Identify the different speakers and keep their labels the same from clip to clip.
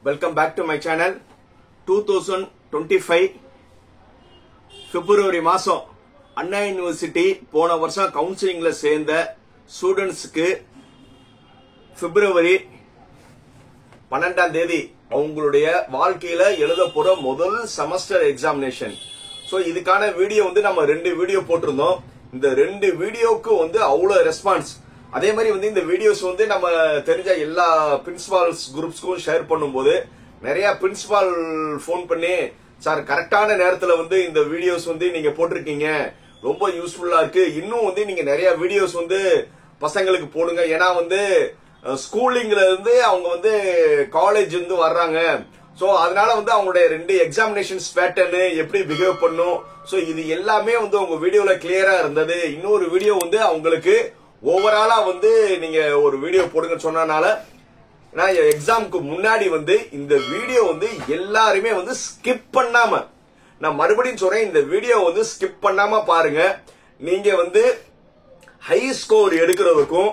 Speaker 1: Welcome back to my channel. 2025 February மாசம் அண்ணா university போன வருஷம் கவுன்சிலிங்ல சேர்ந்த ஸ்டூடெண்ட்ஸ்க்கு பிப்ரவரி 12ஆம் தேதி அவங்களுடைய வாழ்க்கையில எழுத போற முதல் செமஸ்டர் எக்ஸாமினேஷன். சோ இதுக்கான வீடியோ நம்ம 2 வீடியோ போட்டிருந்தோம். இந்த 2 வீடியோக்கு அவ்வளவு ரெஸ்பான்ஸ். அதே மாதிரி இந்த வீடியோஸ் நம்ம தெரிஞ்ச எல்லா பிரின்சிபால்ஸ் குரூப்ஸ்க்கும் ஷேர் பண்ணும்போது நிறைய பிரின்சிபால் போன் பண்ணி சார் கரெக்டான நேரத்துல இந்த வீடியோஸ் நீங்க போட்டிருக்கீங்க, ரொம்ப யூஸ்ஃபுல்லா இருக்கு, இன்னும் நீங்க நிறைய வீடியோஸ் பசங்களுக்கு போடுங்க. ஏன்னா ஸ்கூலிங்ல இருந்து அவங்க காலேஜ் வர்றாங்க. சோ அதனால அவங்களுடைய 2 எக்ஸாமினேஷன்ஸ் பேட்டர்ன் எப்படி பிஹேவ் பண்ணும், சோ இது எல்லாமே உங்க வீடியோல கிளியரா இருந்தது. இன்னொரு வீடியோ அவங்களுக்கு ஓவராலா நீங்க ஒரு வீடியோ போடுங்க சொன்னனால நான் எக்ஸாமுக்கு முன்னாடி இந்த வீடியோ எல்லாருமே ஸ்கிப் பண்ணாம, நான் மறுபடியும் சொல்றேன், இந்த வீடியோ ஸ்கிப் பண்ணாம பாருங்க. நீங்க ஹை ஸ்கோர் எடுக்கிறதுக்கும்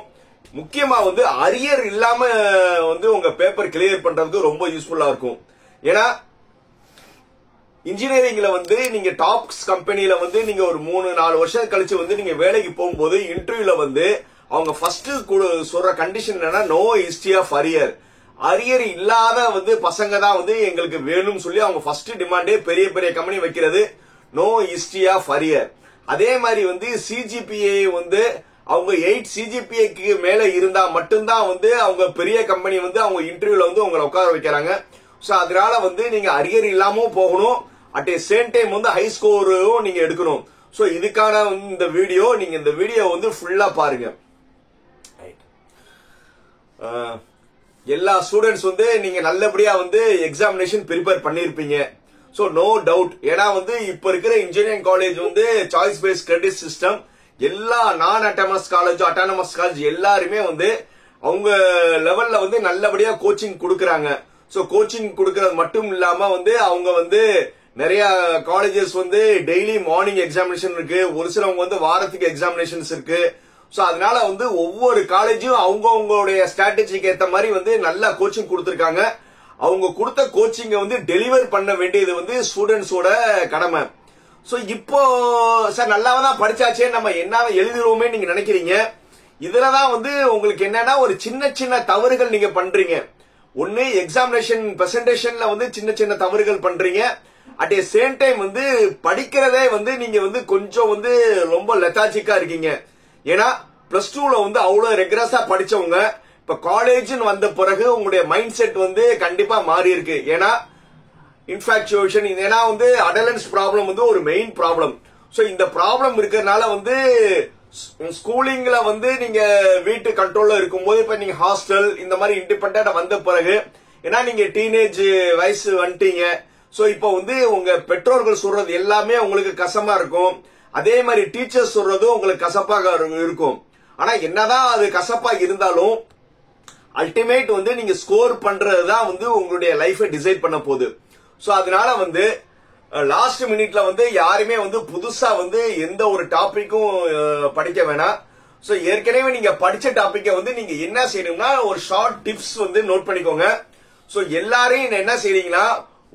Speaker 1: முக்கியமா அரியர் இல்லாம உங்க பேப்பர் கிளியர் பண்றதுக்கு ரொம்ப யூஸ்ஃபுல்லா இருக்கும். ஏன்னா இன்ஜினியரிங்ல நீங்க டாப்ஸ் கம்பெனில நீங்க ஒரு 3-4 வருஷம் கழிச்சு நீங்க வேலைக்கு போகும்போது இன்டர்வியூல அவங்க ஃபர்ஸ்ட் சொல்ற கண்டிஷன் என்னன்னா no history of arrear. Arrear இல்லாத பசங்க தான் எங்களுக்கு வேணும்னு சொல்லி அவங்க ஃபர்ஸ்ட் டிமாண்டே பெரிய பெரிய கம்பெனி வைக்கிறது நோ ஹிஸ்டரி ஆஃப் அரியர். அதே மாதிரி சிஜிபிஏ அவங்க 8 சிஜிபிஏக்கு மேல இருந்தா மட்டும்தான் அவங்க பெரிய கம்பெனி அவங்க இன்டர்வியூல உங்களை உட்கார வைக்கிறாங்க. சோ அதனால நீங்க அரியர் இல்லாம போகணும், at a same time high ஸ்கோரும் நீங்க எடுக்கணும். சோ இதுக்கான இந்த வீடியோ, நீங்க இந்த வீடியோ ஃபுல்லா பாருங்க. எல்லா ஸ்டூடெண்ட்ஸ் நீங்க நல்லபடியா எக்ஸாமினேஷன் ப்ரிப்பேர் பண்ணிருப்பீங்க. So no doubt. ஏன்னா இப்ப இருக்கிற engineering college choice based credit system, எல்லா நான் அட்டானமஸ் காலேஜ் அட்டானமஸ் காலேஜ் எல்லாருமே அவங்க லெவல்ல நல்லபடியா கோச்சிங் கொடுக்கறாங்க. சோ கோச்சிங் கொடுக்கறது மட்டும் இல்லாம அவங்க நிறைய காலேஜஸ் டெய்லி மார்னிங் எக்ஸாமினேஷன் இருக்கு, ஒரு சிலவங்க வாரத்துக்கு எக்ஸாமினேஷன்ஸ் இருக்கு. சோ அதனால ஒவ்வொரு காலேஜும் அவங்களுடைய ஸ்ட்ராட்டஜிக்கு ஏத்த மாதிரி நல்லா கோச்சிங் கொடுத்திருக்காங்க. அவங்க கொடுத்த கோச்சிங்க டெலிவர் பண்ண வேண்டியது ஸ்டூடெண்ட்ஸோட கடமை. சோ இப்போ சார் நல்லாதான் படிச்சாச்சே, நம்ம என்ன எழுதிருவோமே நீங்க நினைக்கிறீங்க. இதுலதான் உங்களுக்கு என்னன்னா ஒரு சின்ன சின்ன தவறுகள் நீங்க பண்றீங்க. ஒன்னு எக்ஸாமினேஷன் பிரசன்டேஷன்ல சின்ன சின்ன தவறுகள் பண்றீங்க. அட் ஏ சேம் டைம் படிக்கிறதே நீங்க கொஞ்சம் ரொம்ப லெத்தாஜிக்கா இருக்கீங்க. ஏன்னா பிளஸ் 2ல அவ்வளவு ரெக்ரஸா படிச்சவங்க இப்ப காலேஜ் வந்த பிறகு உங்களுடைய மைண்ட் செட் கண்டிப்பா மாறி இருக்கு. ஏன்னா இன்ஃபாக்சுவேஷன், ஏன்னா அடலன்ஸ் ப்ராப்ளம் ஒரு மெயின் ப்ராப்ளம். சோ இந்த ப்ராப்ளம் இருக்கிறதுனால ஸ்கூலிங்ல நீங்க வீட்டு கண்ட்ரோல்ல இருக்கும்போது இப்ப நீங்க ஹாஸ்டல் இந்த மாதிரி இண்டிபெண்டா வந்த பிறகு, ஏன்னா நீங்க டீனேஜ் வயசு வந்துட்டீங்க. சோ இப்ப உங்க பெற்றோர்கள் சொல்றது எல்லாமே உங்களுக்கு கசமா இருக்கும். அதே மாதிரி டீச்சர்ஸ் சொல்றதும் உங்களுக்கு கசப்பாக இருக்கும். ஆனா என்னதான் அது கசப்பா இருந்தாலும் அல்டிமேட் நீங்க ஸ்கோர் பண்றதுதான் உங்களுடைய லைஃபை டிசைட் பண்ண போகுது. சோ அதனால லாஸ்ட் மினிட்ல யாருமே புதுசா எந்த ஒரு டாபிக்கும் படிக்க வேணாம். சோ ஏற்கனவே நீங்க படிச்ச டாபிக்க நீங்க என்ன செய்யணும்னா ஒரு ஷார்ட் டிப்ஸ் நோட் பண்ணிக்கோங்க. சோ எல்லாரையும் என்ன செய்றீங்கன்னா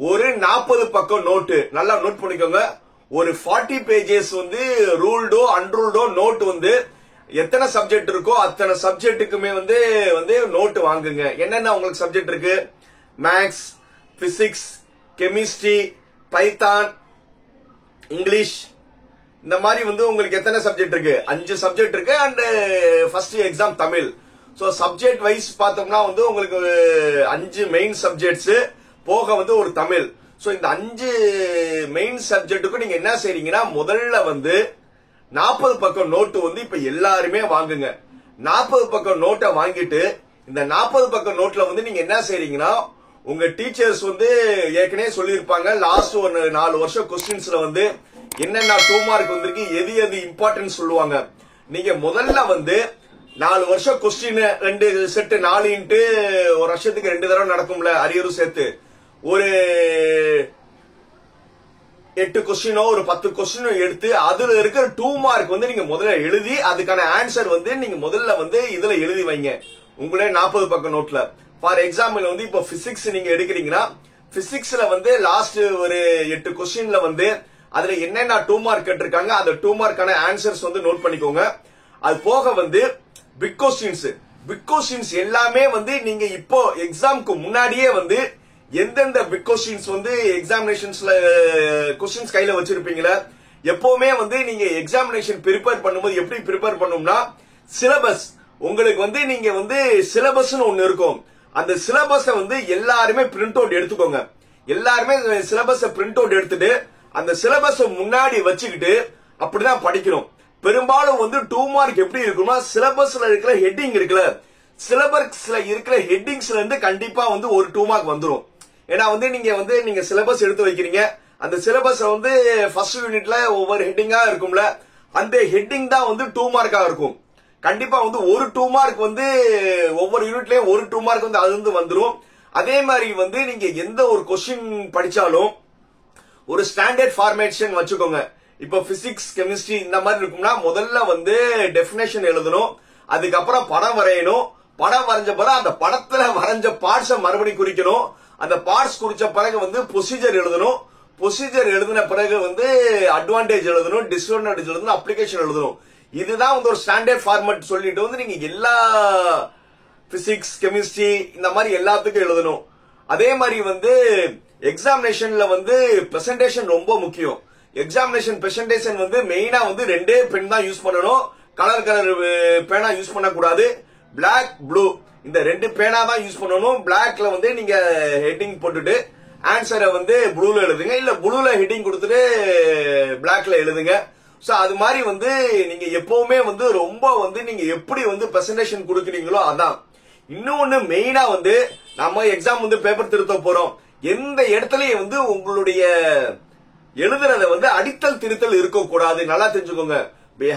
Speaker 1: ஒரு 40 பக்கம் நோட்டு நல்லா நோட் பண்ணிக்கோங்க. ஒரு 40 பேஜஸ் ரூல்டோ அன்ரூல்டோ நோட் எத்தனை சப்ஜெக்ட் இருக்கோ அத்தனை சப்ஜெக்ட்டுக்குமே நோட்டு வாங்குங்க. என்னென்ன உங்களுக்கு சப்ஜெக்ட் இருக்கு? Maths, physics, chemistry, Python, English, இந்த மாதிரி உங்களுக்கு எத்தனை சப்ஜெக்ட் இருக்கு? 5 சப்ஜெக்ட் இருக்கு. And first exam Tamil. So subject wise பார்த்தோம்னா உங்களுக்கு 5 மெயின் சப்ஜெக்ட்ஸ் போக ஒரு தமிழ். சோ இந்த 5 மெயின் சப்ஜெக்ட்டுக்கு நீங்க என்ன செய்றீங்கன்னா முதல்ல 40 பக்கம் நோட்டு இப்ப எல்லாருமே வாங்குங்க. 40 பக்கம் நோட்டை வாங்கிட்டு இந்த 40 பக்கம் நோட்ல நீங்க என்ன செய்றீங்கன்னா உங்க டீச்சர்ஸ் ஏற்கனவே சொல்லியிருப்பாங்க லாஸ்ட் ஒரு 4 வருஷம் கொஸ்டின்ஸ்ல என்னென்ன 2 மார்க் வந்திருக்கு, எது எது இம்பார்ட்டன்ட் சொல்லுவாங்க. நீங்க முதல்ல 4 வருஷம் கொஸ்டின் 2 செட் 4 இன்ட்டு ஒரு வருஷத்துக்கு 2 தடவை நடக்கும்ல அரியரும் சேர்த்து, ஒரு 8 கொஸ்டினோ ஒரு 10 கொஸ்டினோ எடுத்து அதுல இருக்கிற 2 மார்க் நீங்க முதல்ல எழுதி அதுக்கான ஆன்சர் நீங்க முதல்ல இதுல எழுதி வைங்க. உங்களே 40 பக்கம் நோட்ல ஃபார் எக்ஸாம்பிள் வந்து இப்போ பிசிக்ஸ் நீங்க எடுக்கிறீங்கன்னா பிசிக்ஸ்ல வந்து லாஸ்ட் ஒரு 8 கொஸ்டின்ல வந்து அதுல என்னென்ன 2 மார்க் கேட்டிருக்காங்க அந்த 2 மார்க்கான ஆன்சர்ஸ் வந்து நோட் பண்ணிக்கோங்க. அது போக வந்து பிக் கொஸ்டின்ஸ் எல்லாமே வந்து நீங்க இப்போ எக்ஸாம்க்கு முன்னாடியே வந்து எந்தெந்த பிக் கொஸ்டின்ஸ் வந்து எக்ஸாமினேஷன்ஸ்ல கொஸ்டின்ஸ் கையில வச்சிருப்பீங்களா, எப்பவுமே வந்து நீங்க எக்ஸாமினேஷன் ப்ரிப்பேர் பண்ணும்போது எப்படி ப்ரிப்பேர் பண்ணணும்னா சிலபஸ் உங்களுக்கு வந்து நீங்க வந்து சிலபஸ்னு ஒன்னு இருக்கும். அந்த சிலபஸ வந்து எல்லாருமே பிரிண்ட் அவுட் எடுத்துக்கோங்க. எல்லாருமே சிலபஸ பிரிண்ட் அவுட் எடுத்துட்டு அந்த சிலபஸ முன்னாடி வச்சுக்கிட்டு அப்படிதான் படிக்கணும். பெரும்பாலும் வந்து 2 மார்க் எப்படி இருக்கும்னா சிலபஸ்ல இருக்கிற ஹெட்டிங் இருக்குல்ல, சிலபஸ்ல இருக்கிற ஹெட்டிங்ஸ்ல இருந்து கண்டிப்பா வந்து ஒரு 2 மார்க் வந்துரும். ஏன்னா வந்து நீங்க சிலபஸ் எடுத்து வைக்கிறீங்க, அந்த சிலபஸ் வந்து ஃபர்ஸ்ட் யூனிட்ல ஒவ்வொரு ஹெட்டிங்கா இருக்கும்ல, அந்த ஹெட்டிங் தான் வந்து 2 மார்க்கா இருக்கும். கண்டிப்பா வந்து ஒரு 2 மார்க் வந்து ஒவ்வொரு யூனிட்லயும் ஒரு 2 மார்க் வந்து அது வந்து வந்துரும். அதே மாதிரி வந்து நீங்க எந்த ஒரு கொஸ்டின் படிச்சாலும் ஒரு ஸ்டாண்டர்ட் ஃபார்மேஷன் வச்சுக்கோங்க. இப்போ பிசிக்ஸ் கெமிஸ்ட்ரி இந்த மாதிரி இருக்கும்னா முதல்ல வந்து டெபினேஷன் எழுதணும், அதுக்கப்புறம் படம் வரையணும், படம் வரைஞ்ச பிறகு அந்த படத்துல வரைஞ்ச பார்ட்ஸை மறுபடியும் குறிக்கணும், அந்த பார்ட்ஸ் குறிச்ச பிறகு வந்து ப்ரொசீஜர் எழுதணும், ப்ரொசீஜர் எழுதின பிறகு வந்து அட்வான்டேஜ் எழுதணும், டிஸ்அட்வான்டேஜ் எழுதணும், அப்ளிகேஷன் எழுதணும். இதுதான் வந்து ஒரு ஸ்டாண்டர்ட் ஃபார்மேட் சொல்லிட்டு வந்து நீங்க எல்லா பிசிக்ஸ் கெமிஸ்ட்ரி இந்த மாதிரி எல்லாத்துக்கும் எழுதணும். அதே மாதிரி வந்து எக்ஸாமினேஷன்ல வந்து பிரசன்டேஷன் ரொம்ப முக்கியம். எக்ஸாமினேஷன் பிரசன்டேஷன் வந்து மெயினா வந்து 2 பென் தான் யூஸ் பண்ணணும். கலர் பேனா யூஸ் பண்ணக்கூடாது. பிளாக் ப்ளூ இந்த 2 பேனா தான் யூஸ் பண்ணணும். பிளாக்ல வந்து நீங்க ஹெட்டிங் போட்டுட்டு ஆன்சரை வந்து ப்ளூல எழுதுங்க, இல்ல ப்ளூல ஹெட்டிங் கொடுத்துட்டு பிளாக்ல எழுதுங்க. சோ அது மாதிரி வந்து நீங்க எப்பவுமே வந்து ரொம்ப வந்து நீங்க எப்படி வந்து பிரசன்டேஷன் கொடுக்குறீங்களோ அதான். இன்னொன்னு மெயினா வந்து நம்ம எக்ஸாம் வந்து பேப்பர் திருத்த போறோம், எந்த இடத்துலயும் வந்து உங்களுடைய எழுதுறத வந்து அடித்தல் திருத்தல் இருக்கக்கூடாது. நல்லா தெரிஞ்சுக்கோங்க.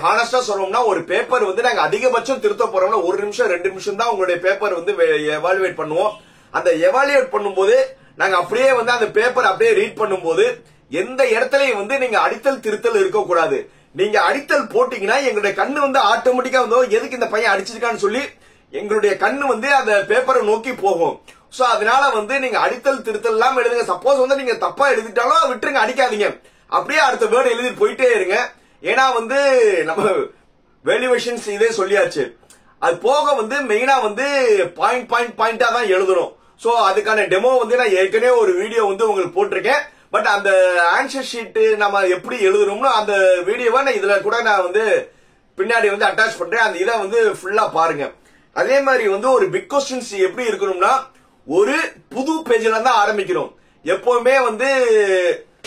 Speaker 1: ஹானஸ்டா சொல்லணும்னா ஒரு பேப்பர் வந்து நாங்க அதிகபட்சம் திருத்த போறோம்னா 1 நிமிஷம் 2 நிமிஷம் தான் உங்களுடைய பேப்பர் வந்து எவாலுவேட் பண்ணுவோம். அந்த எவாலுவேட் பண்ணும்போது நாங்க அப்படியே வந்து அந்த பேப்பர் அப்படியே ரீட் பண்ணும்போது எந்த இடத்துலயும் வந்து நீங்க அடித்தல் திருத்தல் இருக்கக்கூடாது. நீங்க அடித்தல் போட்டீங்கன்னா எங்களுடைய கண்ணு வந்து ஆட்டோமேட்டிக்கா வந்து எதுக்கு இந்த பையன் அடிச்சிருக்கான்னு சொல்லி எங்களுடைய கண்ணு வந்து அந்த பேப்பரை நோக்கி போகும். சோ அதனால வந்து நீங்க அடித்தல் திருத்தல் எல்லாம் எழுதுங்க. சப்போஸ் வந்து நீங்க தப்பா எழுதிட்டாலும் விட்டுருங்க, அடிக்காதீங்க, அப்படியே அடுத்த வேர்டு எழுதி போயிட்டே இருங்க. ஏன்னா வந்து நம்ம வேல்யூவேஷன்ஸ் இதே சொல்லியாச்சு. அது போக வந்து மெயினா வந்து பாயிண்டா தான் எழுதணும். சோ அதுக்கான டெமோ வந்து நான் ஏற்கனவே ஒரு வீடியோ வந்து உங்களுக்கு போட்டிருக்கேன். பட் அந்த ஆன்சர் ஷீட் நம்ம எப்படி எழுதணும்னு அந்த வீடியோவை நான் இதுல கூட நான் வந்து பின்னாடி வந்து அட்டாச் பண்றேன். அந்த இதை வந்து ஃபுல்லா பாருங்க. அதே மாதிரி வந்து ஒரு பிக் கொஸ்டின்ஸ் எப்படி இருக்கணும்னா ஒரு புது பேஜ்ல தான் ஆரம்பிக்கணும். எப்பவுமே வந்து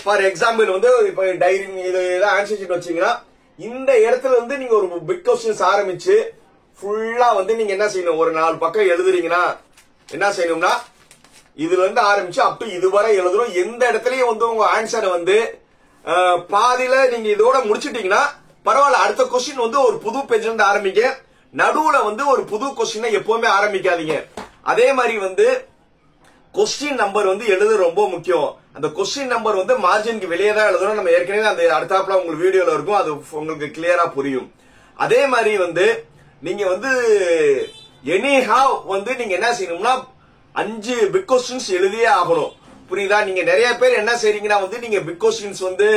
Speaker 1: ஃபார் எக்ஸாம்பிள் வந்து இப்ப டைரி இது ஆன்சர் ஷீட் வச்சீங்கன்னா இந்த இடத்துல வந்து நீங்க ஒரு பிக் கொஸ்டின்ஸ் ஆரம்பிச்சு ஃபுல்லா வந்து நீங்க என்ன செய்யணும், ஒரு 4 பக்கம் எழுதுறீங்கன்னா என்ன செய்யணும்னா இதுல இருந்து ஆரம்பிச்சு அப் டு இதுவரை எழுதணும். எந்த இடத்துலயும் வந்து உங்க ஆன்சரை வந்து பாதியில நீங்க இதோட முடிச்சிட்டீங்கன்னா பரவாயில்ல, அடுத்த கொஸ்டின் வந்து ஒரு புது பேஜ்ல இருந்து ஆரம்பிக்க. நடுவுல வந்து ஒரு புது கொஸ்டினை எப்பவுமே ஆரம்பிக்காதீங்க. அதே மாதிரி வந்து கொஸ்டின் நம்பர் வந்து எழுத ரொம்ப முக்கியம். அந்த கொஸ்டின் நம்பர் வந்து மார்ஜினுக்கு வெளியே தான் எழுதணும். நம்ம ஏற்கனவே அந்த அடுத்தாப்புல உங்களுக்கு வீடியோல இருக்கும், அது உங்களுக்கு கிளியரா புரியும். அதே மாதிரி வந்து நீங்க வந்து எனிஹாவ் வந்து நீங்க என்ன செய்யணும்னா 5 பிக் கொஸ்டின்ஸ் எழுதியே ஆகணும். புரியுதா? நீங்க நிறைய பேர் என்ன செய்றீங்கன்னா வந்து நீங்க பிக் கொஸ்டின்ஸ் வந்து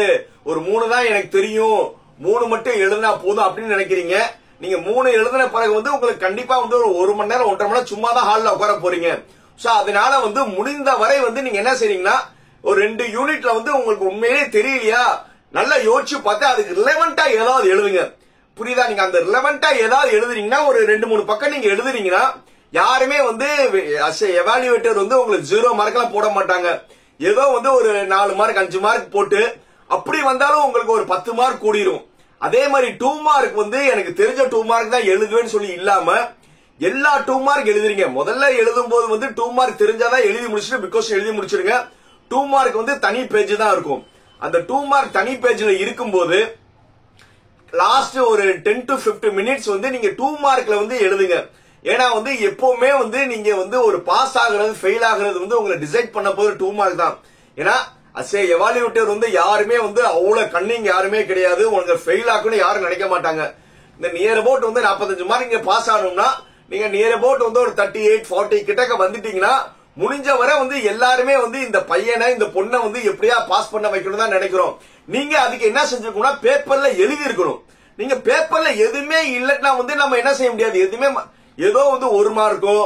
Speaker 1: ஒரு 3 தான் எனக்கு தெரியும், 3 மட்டும் எழுதினா போதும் அப்படின்னு நினைக்கிறீங்க. நீங்க 3 எழுதின பிறகு வந்து உங்களுக்கு கண்டிப்பா வந்து ஒரு 1 மணி நேரம் 1.5 மணி நேரம் சும்மா தான் ஹால்ல உட்கார போறீங்க. சோ அதனால வந்து முடிந்த வரை வந்து நீங்க என்ன செய்றீங்கன்னா ஒரு 2 யூனிட்ல வந்து உங்களுக்கு உண்மையிலே தெரியலையா நல்லா யோசிச்சு பார்த்து அதுக்கு ரிலவெண்டா ஏதாவது எழுதுங்க. புரியுதா? நீங்க அந்த ரிலவெண்டா ஏதாவது எழுதுறீங்கன்னா ஒரு 2-3 பக்கம் நீங்க எழுதுறீங்கன்னா யாருமே வந்து எவாலுவேட்டர் வந்து உங்களுக்கு 0 மார்க் எல்லாம் போட மாட்டாங்க. ஏதோ வந்து ஒரு 4 மார்க் 5 மார்க் போட்டு அப்படி வந்தாலும் உங்களுக்கு ஒரு 10 மார்க் கூடிரும். அதே மாதிரி 2 மார்க் வந்து எனக்கு தெரிஞ்ச 2 மார்க் தான் எழுதுவேன்னு சொல்லி இல்லாம எல்லா 2 மார்க் எழுதுறீங்க. முதல்ல எழுதும் போது வந்து 2 மார்க் தெரிஞ்சாதான் எழுதி முடிச்சுட்டு பிகாஸ் எழுதி முடிச்சிருங்க. 2 மார்க் வந்து தனி பேஜ் தான் இருக்கும். அந்த 2 மார்க் தனி பேஜ்ல இருக்கும்போது லாஸ்ட் ஒரு 10 to 15 மினிட்ஸ் வந்து நீங்க 2 மார்க்ல வந்து எழுதுங்க. ஏன்னா வந்து எப்பவுமே வந்து நீங்க வந்து ஒரு பாஸ் ஆகுறது ஃபெயில் ஆகுறது வந்து உங்களை டிசைட் பண்ண போது 2 மார்க் தான். ஏன்னா எவாலுவேட்டர் வந்து யாருமே வந்து அவ்வளவு கண்ணிங் யாருமே கிடையாது. உங்களுக்கு ஃபெயில் ஆகுன்னு யாரும் நினைக்க மாட்டாங்க. இந்த நியர் அபவுட் வந்து 45 மார்க் நீங்க பாஸ் ஆகணும்னா நீங்க நியர் அபவுட் வந்து ஒரு 38-40 கிட்டக்க வந்துட்டீங்கன்னா முடிஞ்ச வரை வந்து எல்லாருமே வந்து இந்த பையனை இந்த பொண்ணை வந்து எப்படியா பாஸ் பண்ண வைக்கணும் தான் நினைக்கிறோம். நீங்க அதுக்கு என்ன செஞ்சிருக்கணும்னா பேப்பர்ல எழுதி இருக்கணும். நீங்க பேப்பர்ல எதுவுமே இல்லைன்னா வந்து நம்ம என்ன செய்ய முடியாது. எதுவுமே ஏதோ வந்து 1 மார்க்கோ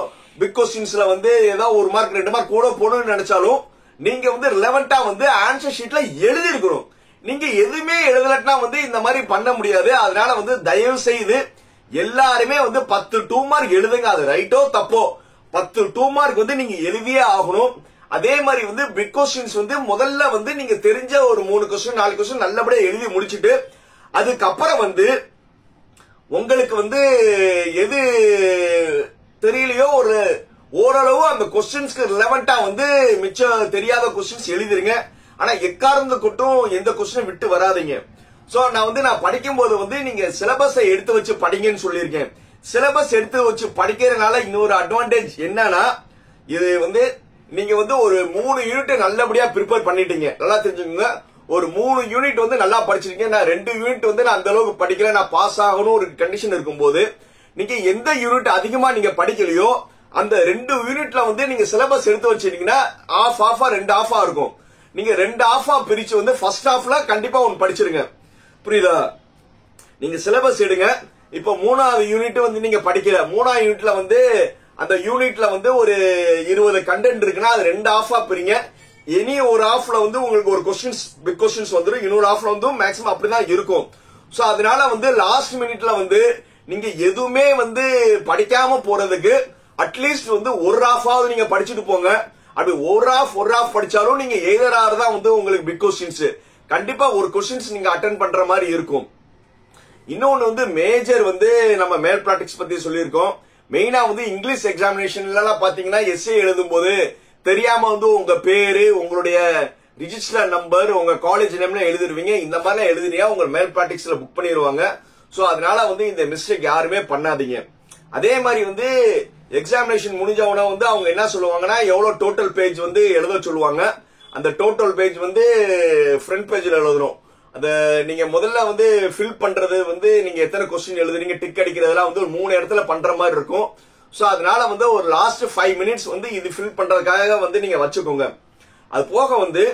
Speaker 1: பிக் கொஸ்டின்ஸ்ல வந்து ஏதோ 1 மார்க் 2 மார்க் கூட போடணும்னு நினைச்சாலும் நீங்க வந்து ரிலவெண்டா வந்து ஆன்சர் ஷீட்ல எழுதி இருக்கணும். நீங்க எதுவுமே எழுதலன்னா வந்து இந்த மாதிரி பண்ண முடியாது. அதனால வந்து தயவு செய்து எல்லாருமே வந்து 10 2 மார்க் எழுதுங்க. அது ரைட்டோ தப்போ 10 2 மார்க் வந்து நீங்க எழுதியே ஆகணும். அதே மாதிரி வந்து பிக் கொஸ்டின்ஸ் வந்து முதல்ல வந்து நீங்க தெரிஞ்ச ஒரு 3 கொஸ்டின் 4 கொஸ்டின் நல்லபடியா எழுதி முடிச்சுட்டு அதுக்கப்புறம் வந்து உங்களுக்கு வந்து எது தெரியலையோ ஒரு ஓரளவு அந்த கொஸ்டின்ஸ்க்கு ரிலவெண்டா வந்து மிச்சம் தெரியாத கொஸ்டின்ஸ் எழுதிருங்க. ஆனா எக்காரணத்தை கொட்டும் எந்த கொஸ்டின் விட்டு வராதீங்க. சோ நான் படிக்கும் போது வந்து நீங்க சிலபஸை எடுத்து வச்சு படிங்கன்னு சொல்லியிருக்கேன். சிலபஸ் எடுத்து வச்சு படிக்கிறதுனால இன்னொரு அட்வான்டேஜ் என்னன்னா இது வந்து நீங்க வந்து ஒரு 3 யூனிட் நல்லபடியா ப்ரிப்பேர் பண்ணிட்டீங்க. நல்லா தெரிஞ்சுக்கோங்க. ஒரு 3 யூனிட் வந்து நல்லா படிச்சிருக்கீங்க. நான் 2 யூனிட் வந்து நான் அந்த அளவுக்கு படிக்கல, நான் பாஸ் ஆகணும் ஒரு கண்டிஷன் இருக்கும்போது நீங்க எந்த யூனிட் அதிகமா நீங்க படிக்கலையோ அந்த 2 யூனிட்ல வந்து நீங்க சிலபஸ் எடுத்து வச்சிருக்கீங்கன்னா ஆஃப் 2 ஆஃபா இருக்கும். நீங்க 2 ஆஃபா பிரிச்சு வந்து ஃபர்ஸ்ட் ஹாஃப்ல கண்டிப்பா ஒன்னு படிச்சிருங்க. புரியுதா? நீங்க சிலபஸ் எடுங்க. இப்ப 3வது யூனிட் வந்து நீங்க படிக்கல, 3வது யூனிட்ல வந்து அந்த யூனிட்ல வந்து ஒரு 20 கண்டென்ட் இருக்குன்னா அது 2 ஆஃபா பிரிங்க. இனி ஒரு ஆஃப்ல வந்து உங்களுக்கு ஒரு கொஸ்டின்ஸ் பிக் கொஸ்டின்ஸ் வந்துடும், இன்னொரு ஆஃப்ல வந்து மேக்ஸிமம் அப்படிதான் இருக்கும். சோ அதனால வந்து லாஸ்ட் மினிட்ல வந்து நீங்க எதுவுமே வந்து படிக்காம போறதுக்கு அட்லீஸ்ட் வந்து ஒரு ஆஃபாவது நீங்க படிச்சுட்டு போங்க. அப்படி ஒரு ஆஃப் படிச்சாலும் நீங்க எய்தர் ஆர் தான் வந்து உங்களுக்கு பிக் கொஸ்டின்ஸ் கண்டிப்பா ஒரு கொஸ்டின்ஸ் நீங்க அட்டென்ட் பண்ற மாதிரி இருக்கும். இன்னொன்னு வந்து மேஜர் வந்து நம்ம மேல் பிராக்டிக்ஸ் பத்தி சொல்லியிருக்கோம். மெயினா வந்து இங்கிலீஷ் எக்ஸாமினேஷன்ல பாத்தீங்கன்னா எஸ்ஏ எழுதும் போது தெரியாம வந்து உங்க பேரு உங்களுடைய ரிஜிஸ்டர் நம்பர் உங்க காலேஜ் நேம்ல எழுதிருவீங்க. இந்த மாதிரிலாம் எழுதினியா உங்க மேல் பிராக்டிக்ஸ்ல புக் பண்ணிடுவாங்க. சோ அதனால வந்து இந்த மிஸ்டேக் யாருமே பண்ணாதீங்க. அதே மாதிரி வந்து எக்ஸாமினேஷன் முடிஞ்சவன வந்து அவங்க என்ன சொல்லுவாங்கன்னா எவ்வளவு டோட்டல் பேஜ் வந்து எழுத சொல்லுவாங்க. அந்த டோட்டல் பேஜ் வந்து ஃப்ரண்ட் பேஜ்ல எழுதணும். அந்த நீங்க முதல்ல வந்து ஃபில் பண்றது வந்து நீங்க எத்தனை கொஸ்டின் எழுதுறீங்க டிக் அடிக்கிறதெல்லாம் வந்து ஒரு 3 இடத்துல பண்ற மாதிரி இருக்கும். சோ அதனால வந்து ஒரு லாஸ்ட் 5 மினிட்ஸ் வந்து இது ஃபில் பண்றதுக்காக வந்து நீங்க வச்சுக்கோங்க. அது போக வந்து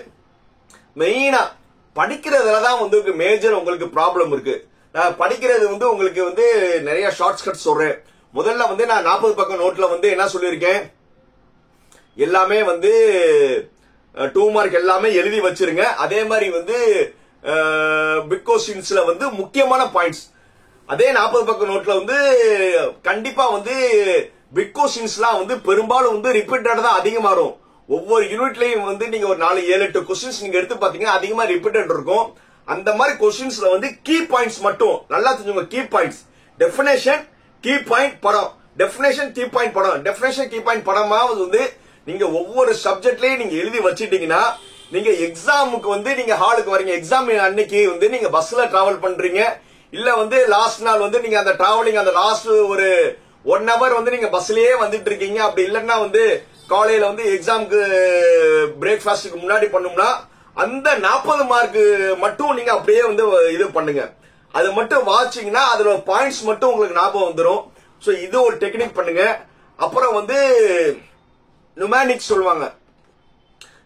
Speaker 1: மெயினா படிக்கிறதுலதான் வந்து மேஜர் உங்களுக்கு ப்ராப்ளம் இருக்கு. நான் படிக்கிறது வந்து உங்களுக்கு வந்து நிறைய ஷார்ட் கட் சொல்றேன். முதல்ல வந்து நான் 40 பக்கம் நோட்ல வந்து என்ன சொல்லியிருக்கேன், எல்லாமே வந்து 2 மார்க் எல்லாமே எழுதி வச்சிருங்க. அதே மாதிரி வந்து பிக் கொஸ்டின்ஸ்ல வந்து முக்கியமான பாயிண்ட்ஸ் அதே 40 பக்கம் நோட்ல வந்து கண்டிப்பா வந்து பிக் கொஸ்டின்ஸ்லாம் வந்து பெரும்பாலும் வந்து ரிப்பீட்டட் தான் அதிகமா வரும். ஒவ்வொரு யூனிட்லயும் வந்து நீங்க ஒரு 4-7-8 கொஸ்டின்ஸ் நீங்க எடுத்து பாத்தீங்கன்னா அதிகமா ரிப்பீட்டட் இருக்கும். அந்த மாதிரி கொஸ்டின்ஸ்ல வந்து கீ பாயிண்ட்ஸ் மட்டும் நல்லா தெரிஞ்சுங்க. Key points definition key point படம், டெஃபினேஷன் கீ பாயிண்ட் படம், டெஃபினேஷன் கீ பாயிண்ட் படமா வந்து நீங்க ஒவ்வொரு சப்ஜெக்ட்லயும் நீங்க எழுதி வச்சிட்டீங்கன்னா நீங்க எக்ஸாமுக்கு வந்து நீங்க ஹாலுக்கு வரீங்க. எக்ஸாம் அன்னைக்கு வந்து நீங்க பஸ்ல டிராவல் பண்றீங்க, இல்ல வந்து லாஸ்ட் நாள் வந்து நீங்க அந்த டிராவலிங் அந்த லாஸ்ட் ஒரு 1 hour வந்து நீங்க பஸ்லயே வந்துட்டு இருக்கீங்க. அப்படி இல்லன்னா வந்து காலையில வந்து எக்ஸாமுக்கு பிரேக்ஃபாஸ்டுக்கு முன்னாடி பண்ணோம்னா அந்த 40 மார்க் மட்டும் நீங்க அப்படியே வந்து இது பண்ணுங்க. அது மட்டும் வாட்சிங்கன்னா அதுல பாயிண்ட்ஸ் மட்டும் உங்களுக்கு ஞாபகம் வந்துடும். சோ இது ஒரு டெக்னிக் பண்ணுங்க. அப்புறம் வந்து நுமேனிக்ஸ் சொல்லுவாங்க.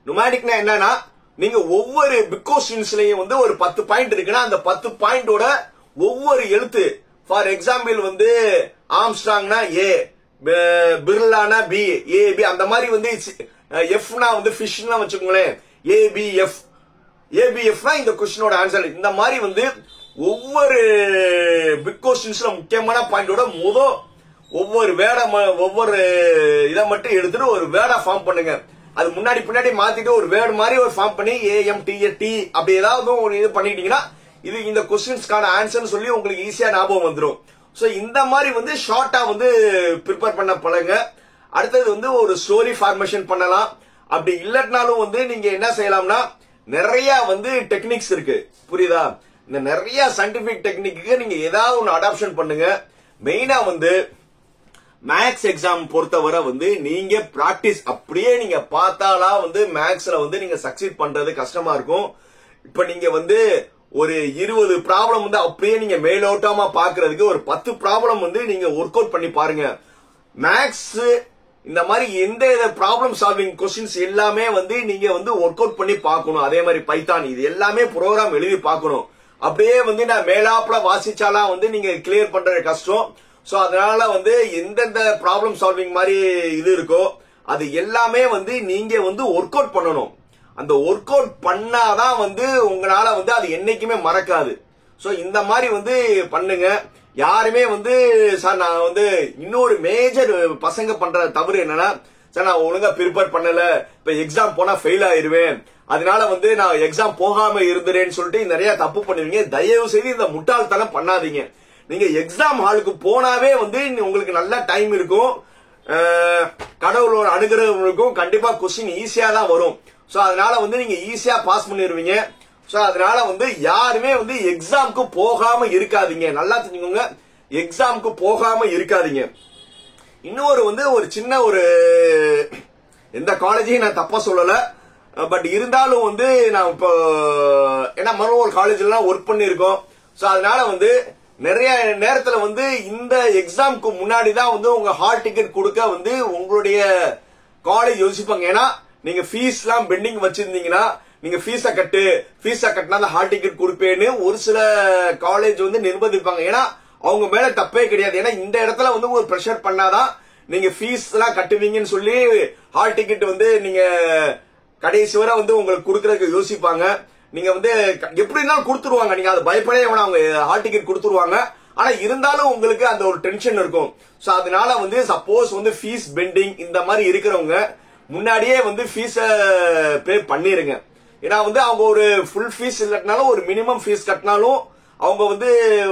Speaker 1: நுமேனிக்னா என்னன்னா நீங்க ஒவ்வொரு பிக் கொஸ்டின்ஸ்லயும் வந்து ஒரு 10 பாயிண்ட் இருக்குன்னா அந்த 10 பாயிண்டோட ஒவ்வொரு எழுத்து, ஃபார் எக்ஸாம்பிள் வந்து ஆம்ஸ்ட்ராங்னா ஏ, பிர்லானா பி, ஏபி அந்த மாதிரி வந்து எஃப்னா வந்து ஃபிஷ்னா வச்சுக்கோங்களேன், ஏபிஎஃப், ஏபிஎஃப்னா இந்த கொஸ்டினோட ஆன்சர். இந்த மாதிரி வந்து ஒவ்வொரு பிக் கொஸ்டின்ஸ்ல முக்கியமான பாயிண்டோட ஒவ்வொரு ஒவ்வொரு இதை மட்டும் எடுத்துட்டு ஒரு வேர்டா ஃபார்ம் பண்ணுங்க. அது முன்னாடி பின்னாடி மாத்திட்டு ஒரு வேர்டு மாதிரி ஒரு ஃபார்ம் பண்ணி ஏஎம்டிஏடி அப்படி ஏதாவது ஒரு இது பண்ணிட்டீங்கன்னா இது இந்த கொஸ்டின்ஸ்க்கான ஆன்சர் சொல்லி உங்களுக்கு ஈஸியா ஞாபகம் வந்துடும். சோ இந்த மாதிரி வந்து ஷார்ட்டா வந்து ப்ரிப்பேர் பண்ண பழங்க. அடுத்தது வந்து ஒரு ஸ்டோரி ஃபார்மேஷன் பண்ணலாம். அப்படி இல்லட்னாலும் வந்து நீங்க என்ன செய்யலாம்னா நிறைய வந்து டெக்னிக்ஸ் இருக்கு. புரியுதா? இந்த நிறைய சயின்டிபிக் டெக்னிக்கு நீங்க ஏதாவது ஒன்னு அடாப்ஷன் பண்ணுங்க. மெயினா வந்து மேக்ஸ் எக்ஸாம் பொறுத்தவரை வந்து நீங்க பிராக்டிஸ் அப்படியே நீங்க பார்த்தாலா வந்து மேக்ஸ்ல வந்து நீங்க சக்சீட் பண்றது கஷ்டமா இருக்கும். இப்ப நீங்க வந்து ஒரு 20 ப்ராப்ளம் வந்து அப்படியே நீங்க மேலோட்டமா பாக்குறதுக்கு ஒரு 10 ப்ராப்ளம் வந்து நீங்க ஒர்க் அவுட் பண்ணி பாருங்க. மேக்ஸ் இந்த மாதிரி எந்த ப்ராப்ளம் சால்விங் கொஸ்டின்ஸ் எல்லாமே வந்து நீங்க வந்து ஒர்க் அவுட் பண்ணி பார்க்கணும். அதே மாதிரி பைத்தான் இது எல்லாமே ப்ரோக்ராம் எழுதி பார்க்கணும். அப்படியே வந்து நான் மேலாப்ல வாசிச்சாலாம் வந்து நீங்க கிளியர் பண்றது கஷ்டம். சோ அதனால வந்து எந்தெந்த ப்ராப்ளம் சால்விங் மாதிரி இது இருக்கோ அது எல்லாமே வந்து நீங்க வந்து ஒர்க் அவுட் பண்ணணும். அந்த ஒர்க் அவுட் பண்ணாதான் வந்து உங்களால வந்து அது என்னைக்குமே மறக்காது. சோ இந்த மாதிரி வந்து பண்ணுங்க. யாருமே வந்து சார் நான் வந்து இன்னொரு மேஜர் பசங்க பண்ற தவறு என்னன்னா, சார் நான் ஒழுங்கா ப்ரிப்பேர் பண்ணல, இப்ப எக்ஸாம் போனா ஃபெயில் ஆயிருவேன், அதனால வந்து நான் எக்ஸாம் போகாம இருந்துறேன்னு சொல்லிட்டு நிறைய தப்பு பண்ணுவீங்க. தயவு செய்து இந்த முட்டாள்தனம் பண்ணாதீங்க. நீங்க எக்ஸாம் ஹாலுக்கு போனாவே வந்து உங்களுக்கு நல்ல டைம் இருக்கும், கடவுளோட அனுகிரகம் இருக்கும், கண்டிப்பா கொஸ்டின் ஈஸியா தான் வரும். சோ அதனால வந்து நீங்க ஈஸியா பாஸ் பண்ணிடுவீங்க. சோ அதனால வந்து யாருமே வந்து எக்ஸாமுக்கு போகாம இருக்காதீங்க. நல்லா தெரிஞ்சுக்கோங்க, எக்ஸாமுக்கு போகாம இருக்காதீங்க. இன்னொரு வந்து ஒரு சின்ன ஒரு எந்த காலேஜையும் நான் தப்பா சொல்லல, பட் இருந்தாலும் வந்து நான் இப்போ ஏன்னா மனோல் காலேஜ்ல ஒர்க் பண்ணிருக்கோம். சோ அதனால வந்து நிறைய நேரத்துல வந்து இந்த எக்ஸாமுக்கு முன்னாடி தான் வந்து உங்க ஹால் டிக்கெட் கொடுக்க வந்து உங்களுடைய காலேஜ் யோசிப்பாங்க. ஏன்னா நீங்க ஃபீஸ் எல்லாம் பெண்டிங் வச்சிருந்தீங்கன்னா நீங்க ஃபீஸ கட்டினா அந்த ஹால் டிக்கெட் கொடுப்பேன்னு ஒரு சில காலேஜ் வந்து நிர்பந்திப்பாங்க. ஏன்னா அவங்க மேல தப்பே கிடையாது. ஏன்னா இந்த இடத்துல வந்து ஒரு பிரஷர் பண்ணாதான் நீங்க ஃபீஸ் எல்லாம் கட்டுவீங்கன்னு சொல்லி ஹால் டிக்கெட் வந்து நீங்க கடைசி வரை வந்து உங்களுக்கு கொடுக்கறதுக்கு யோசிப்பாங்க. நீங்க வந்து எப்படி இருந்தாலும் கொடுத்துருவாங்க, நீங்க அதை பயப்படவே வேணாம், அவங்க ஹால் டிக்கெட் கொடுத்துருவாங்க. ஆனா இருந்தாலும் உங்களுக்கு அந்த ஒரு டென்ஷன் இருக்கும். சோ அதனால வந்து சப்போஸ் வந்து ஃபீஸ் பெண்டிங் இந்த மாதிரி இருக்கிறவங்க முன்னாடியே வந்து ஃபீஸ பே பண்ணிருங்க. ஏன்னா வந்து அவங்க ஒரு ஃபுல் ஃபீஸ் இல்லட்டினாலும் ஒரு மினிமம் ஃபீஸ் கட்டினாலும் அவங்க வந்து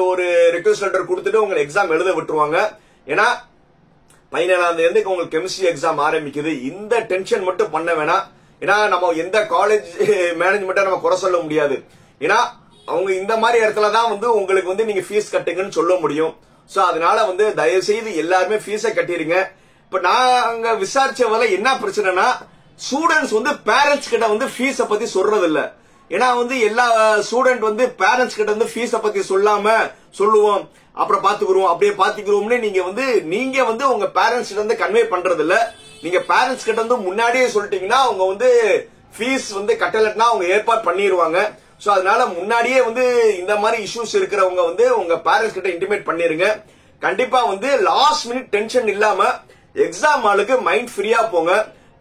Speaker 1: ஒரு ரிக்வெஸ்ட் லெட்டர் கொடுத்துட்டு உங்களை எக்ஸாம் எழுத விட்டுருவாங்க. ஏன்னா 17ஆம் தேதி உங்களுக்கு கெமிஸ்ட்ரி எக்ஸாம் ஆரம்பிக்குது. இந்த டென்ஷன் மட்டும் பண்ண வேணாம். ஏன்னா நம்ம எந்த காலேஜ் மேனேஜ்மெண்ட்டை நம்ம குறை சொல்ல முடியாது. ஏன்னா அவங்க இந்த மாதிரி இடத்துல தான் வந்து உங்களுக்கு வந்து நீங்க ஃபீஸ் கட்டுங்கன்னு சொல்ல முடியும். சோ அதனால வந்து தயவு செய்து எல்லாருமே ஃபீஸை கட்டிடுங்க. இப்ப நாங்க விசாரிச்ச வரை என்ன பிரச்சனைனா, ஸ்டூடெண்ட்ஸ் வந்து பேரண்ட்ஸ் கிட்ட வந்து ஃபீஸ பத்தி சொல்றது இல்ல. ஏன்னா வந்து எல்லா ஸ்டூடெண்ட் வந்து பேரண்ட்ஸ் கிட்ட வந்து ஃபீஸ பத்தி சொல்லாம சொல்லுவோம், அப்புறம் பாத்துக்குறோம், அப்படியே பாத்துக்கிறோம்னு நீங்க வந்து உங்க பேரண்ட்ஸ் கிட்ட வந்து கன்வே பண்றது இல்ல. நீங்க பேரண்ட்ஸ் கிட்ட வந்து முன்னாடியே சொல்லிட்டீங்கன்னா அவங்க வந்து ஃபீஸ் வந்து கட்டலட்னா அவங்க ஏற்பாடு பண்ணிடுவாங்க. சோ அதனால முன்னாடியே வந்து இந்த மாதிரி இஷ்யூஸ் இருக்கிறவங்க வந்து உங்க பேரண்ட்ஸ் கிட்ட இன்டிமேட் பண்ணிருங்க. கண்டிப்பா வந்து லாஸ்ட் மினிட் டென்ஷன் இல்லாம எக்ஸாம் ஹாலுக்கு மைண்ட் ஃப்ரீயா போங்க.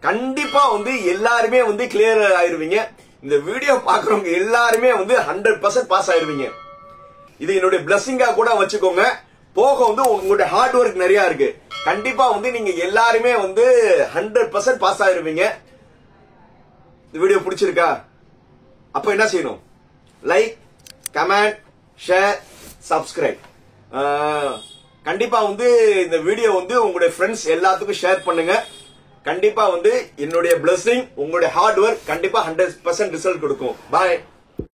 Speaker 1: கண்டிப்பா வந்து எல்லாருமே வந்து கிளியர் ஆயிருவீங்க. இந்த வீடியோ பாக்குறவங்க எல்லாருமே வந்து 100% பாஸ் ஆயிருவீங்க. இது என்னுடைய பிளஸிங்கா கூட வச்சுக்கோங்க. போக வந்து உங்களுடைய ஹார்ட் ஒர்க் நிறைய இருக்கு. கண்டிப்பா வந்து நீங்க எல்லாருமே வந்து 100% பாஸ் ஆயிருவீங்க. இந்த வீடியோ பிடிச்சிருக்கா? அப்ப என்ன செய்யணும்? Like, comment, share, subscribe. கண்டிப்பா வந்து இந்த வீடியோ வந்து உங்களுடைய ஃப்ரெண்ட்ஸ் எல்லாத்துக்கும் ஷேர் பண்ணுங்க. கண்டிப்பா வந்து என்னுடைய பிளஸிங், உங்களுடைய ஹார்ட் ஒர்க் கண்டிப்பா 100% ரிசல்ட் கொடுக்கும். பாய்.